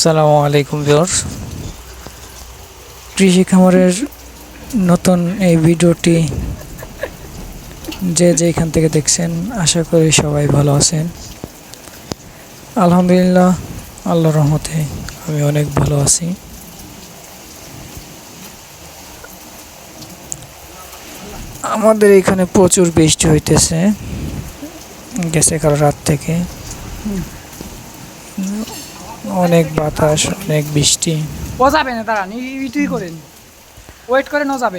আসসালামু আলাইকুম ভিউয়ার্স। কৃষি খামারের নতুন এই ভিডিওটি যে যেখান থেকে দেখছেন আশা করি সবাই ভালো আছেন। আলহামদুলিল্লাহ, আল্লাহর রহমতে আমি অনেক ভালো আছি। আমাদের এখানে প্রচুর বৃষ্টি হইতেছে, গেছে কাল রাত থেকে। অনেক বাতাস, অনেক বৃষ্টি।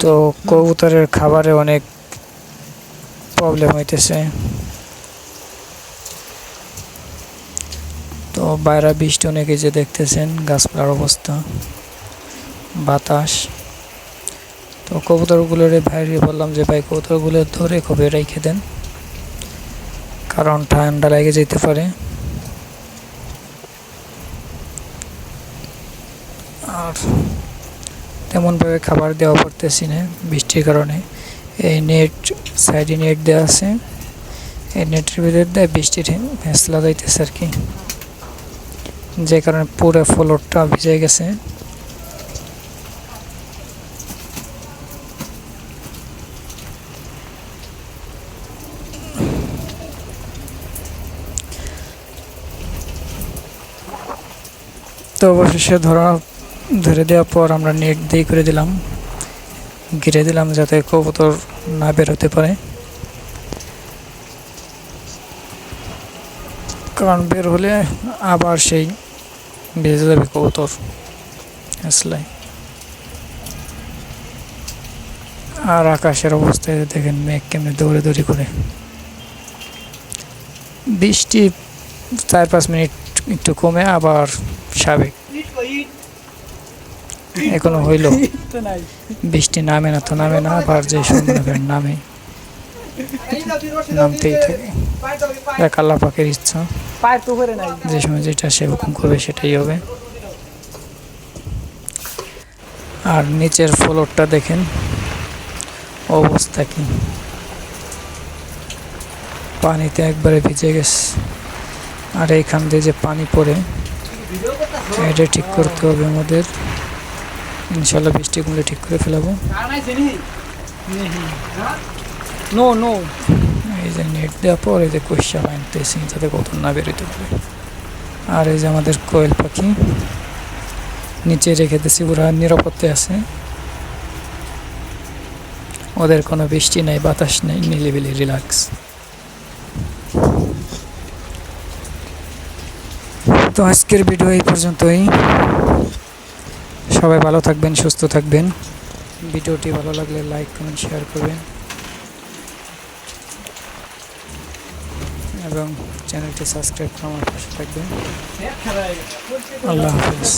তো কবুতরের খাবারে অনেক প্রবলেম হইতেছে। তো বাইরে বৃষ্টি অনেকে যে দেখতেছেন, গাছপালার অবস্থা, বাতাস। তো কবুতরগুলোর বাইরে বললাম যে ভাই কবুতরগুলো ধরে খুবই রেখে দেন, কারণ ঠান্ডা লেগে যেতে পারে। আর তেমনভাবে খাবার দেওয়া পড়তেছি না বৃষ্টির কারণে। এই নেট সাইডে নেট দেওয়া আছে, এই নেটের ভিতর দিয়ে বৃষ্টির হেঁচলা যাইতেছে আর কি, যে কারণে পুরো ফ্লোরটা ভিজে গেছে। তো অবশেষে ধরে দেওয়ার পর আমরা নেট দিয়ে করে দিলাম, ঘিরে দিলাম যাতে কবুতর না বেরোতে পারে, কারণ বের হলে আবার সেই ভেজে যাবে কবুতর হেঁচলায়। আর আকাশের অবস্থায় দেখেন মেঘ কেমনি দৌড়ে করে। বৃষ্টি 4-5 মিনিট একটু কমে আবার স্বাভাবিক। এখনো হইল, বৃষ্টি নামে না তো নামে না, আবার যে সময় নামে, নামতেই থাকে। এক আল্লাহ পাকের ইচ্ছা, যে সময় যেটা সে হুকুম করবে সেটাই হবে। আর নিচের ফ্লোরটা দেখেন অবস্থা কি, পানিতে একবারে ভিজে গেছে। আর এইখান দিয়ে যে পানি পড়ে, এটা ঠিক করতে হবে আমাদের। ইনশাল্লাহ বৃষ্টি কমলে ঠিক করে ফেলাবো। এই যে নেট দেওয়ার পর এই যে কষা বানতেছি যাতে কবুতর না বেরোতে পারে। আর এই যে আমাদের কোয়েল পাখি নিচে রেখে দিয়েছি, ওরা নিরাপত্তায় আছে, ওদের কোনো বৃষ্টি নাই, বাতাস নেই, নিলিবিলি রিল্যাক্স। তো আজকের ভিডিও এই পর্যন্তই। সবাই ভালো থাকবেন, সুস্থ থাকবেন। ভিডিওটি ভালো লাগলে লাইক কমেন্ট শেয়ার করবেন এবং চ্যানেলটি সাবস্ক্রাইব করে আমার পাশে থাকবেন। আল্লাহ হাফেজ।